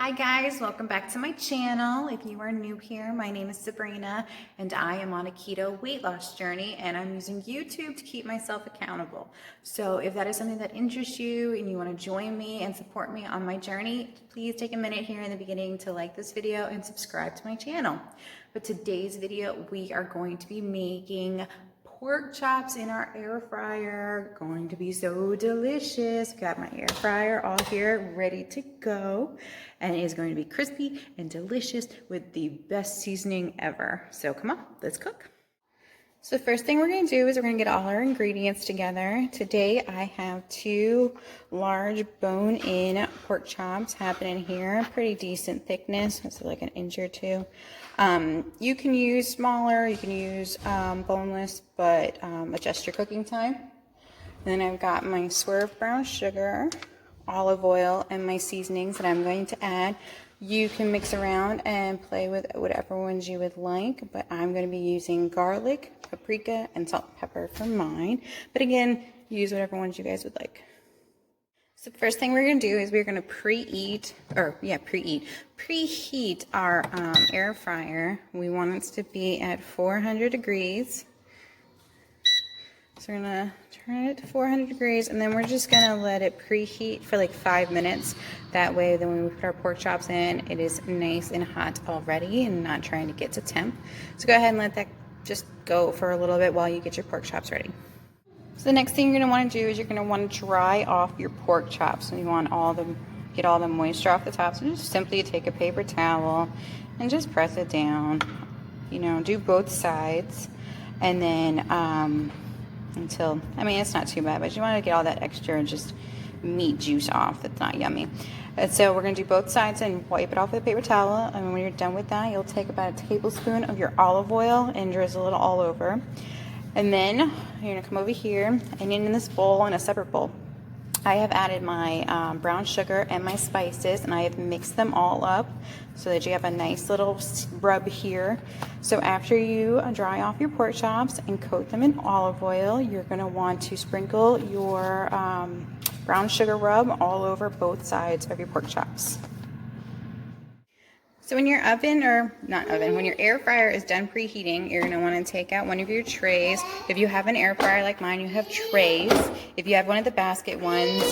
Hi guys, welcome back to my channel. If you are new here, my name is Sabrina and I am on a keto weight loss journey and I'm using YouTube to keep myself accountable. So if that is something that interests you and you want to join me and support me on my journey, please take a minute here in the beginning to like this video and subscribe to my channel. But today's video, we are going to be making pork chops in our air fryer. Going to be so delicious. Got my air fryer all here ready to go, and it is going to be crispy and delicious with the best seasoning ever. So come on, let's cook. So the first thing we're going to do is we're going to get all our ingredients together. Today I have 2 large bone-in pork chops happening here, pretty decent thickness, so like an inch or 2. You can use smaller, you can use boneless, but adjust your cooking time. Then I've got my swerve brown sugar, olive oil, and my seasonings that I'm going to add. You can mix around and play with whatever ones you would like, but I'm going to be using garlic, paprika, and salt and pepper for mine. But again, use whatever ones you guys would like. So the first thing we're going to do is we're going to preheat our air fryer. We want it to be at 400 degrees. So we're going to turn it to 400 degrees, and then we're just going to let it preheat for like 5 minutes. That way, then when we put our pork chops in, it is nice and hot already and not trying to get to temp. So go ahead and let that just go for a little bit while you get your pork chops ready. So the next thing you're going to want to do is you're going to want to dry off your pork chops. So you want get all the moisture off the top. So just simply take a paper towel and just press it down. You know, do both sides, and then until, I mean, it's not too bad, but you want to get all that extra just meat juice off. That's not yummy. And so we're going to do both sides and wipe it off with a paper towel. And when you're done with that, you'll take about a tablespoon of your olive oil and drizzle it all over. And then you're going to come over here, and in this bowl, in a separate bowl, I have added my brown sugar and my spices, and I have mixed them all up so that you have a nice little rub here. So after you dry off your pork chops and coat them in olive oil, you're going to want to sprinkle your brown sugar rub all over both sides of your pork chops. So when your when your air fryer is done preheating, you're going to want to take out one of your trays. If you have an air fryer like mine, you have trays. If you have one of the basket ones,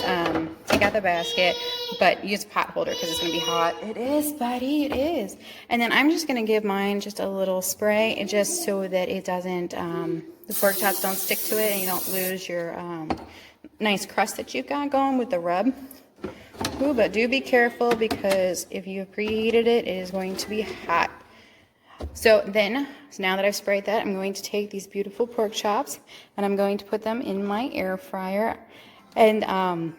take out the basket, but use a pot holder because it's going to be hot. It is, buddy, it is. And then I'm just going to give mine just a little spray, just so that it doesn't, the pork chops don't stick to it and you don't lose your nice crust that you've got going with the rub. Ooh, but do be careful, because if you have preheated it, it is going to be hot. So now that I've sprayed that, I'm going to take these beautiful pork chops and I'm going to put them in my air fryer. And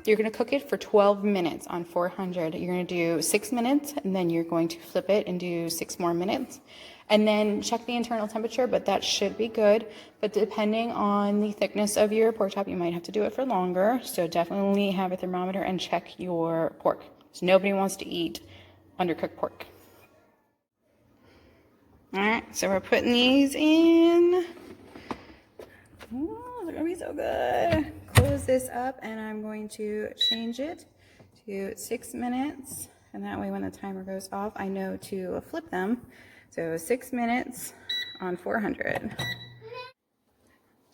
you're going to cook it for 12 minutes on 400. You're going to do 6 minutes, and then you're going to flip it and do 6 more minutes. And then check the internal temperature, but that should be good. But depending on the thickness of your pork chop, you might have to do it for longer. So definitely have a thermometer and check your pork. So nobody wants to eat undercooked pork. All right, so we're putting these in. Ooh, they're gonna be so good. Close this up, and I'm going to change it to 6 minutes. And that way when the timer goes off, I know to flip them. So 6 minutes on 400.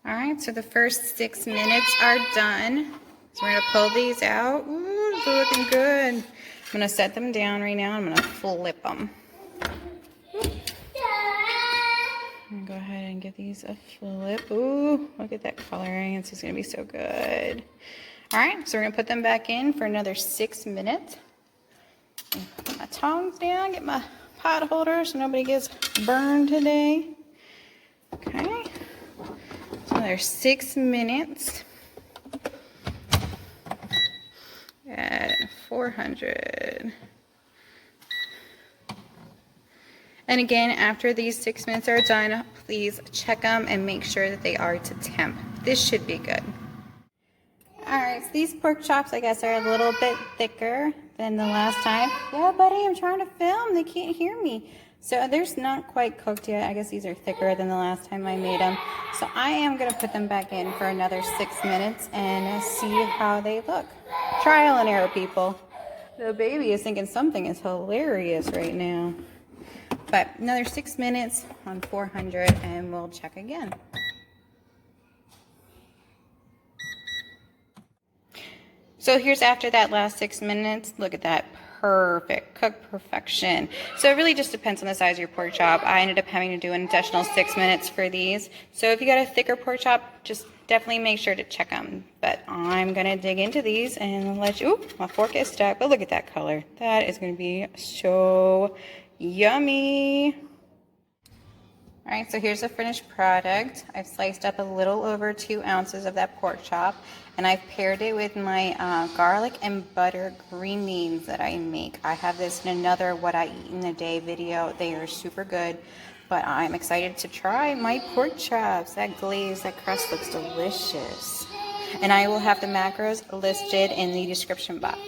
All right, so the first 6 minutes are done. So we're gonna pull these out. Ooh, they're looking good. I'm gonna set them down right now. I'm gonna flip them. I'm gonna go ahead and give these a flip. Ooh, look at that coloring. It's just gonna be so good. All right, so we're gonna put them back in for another 6 minutes. Put my tongs down, get my pot holder so nobody gets burned today. Okay, so there's 6 minutes at 400. And again, after these 6 minutes are done, please check them and make sure that they are to temp. This should be good. All right, so these pork chops, I guess, are a little bit thicker than the last time. Yeah, buddy, I'm trying to film. They can't hear me. So they're not quite cooked yet. I guess these are thicker than the last time I made them. So I am going to put them back in for another 6 minutes and see how they look. Trial and error, people. The baby is thinking something is hilarious right now. But another 6 minutes on 400 and we'll check again. So here's after that last 6 minutes. Look at that. Perfect. Cooked perfection. So it really just depends on the size of your pork chop. I ended up having to do an additional 6 minutes for these. So if you got a thicker pork chop, just definitely make sure to check them. But I'm going to dig into these and let you... Ooh, my fork is stuck. But look at that color. That is going to be so yummy. All right, so here's the finished product. I've sliced up a little over 2 ounces of that pork chop, and I've paired it with my garlic and butter green beans that I make. I have this in another What I Eat in a Day video. They are super good, but I'm excited to try my pork chops. That glaze, that crust looks delicious. And I will have the macros listed in the description box.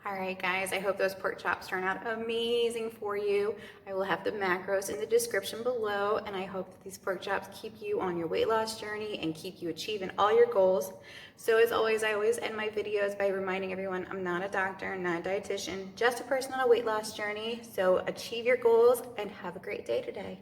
All right, guys, I hope those pork chops turn out amazing for you. I will have the macros in the description below, and I hope that these pork chops keep you on your weight loss journey and keep you achieving all your goals. So as always, I always end my videos by reminding everyone I'm not a doctor, I'm not a dietitian, just a person on a weight loss journey. So achieve your goals and have a great day today.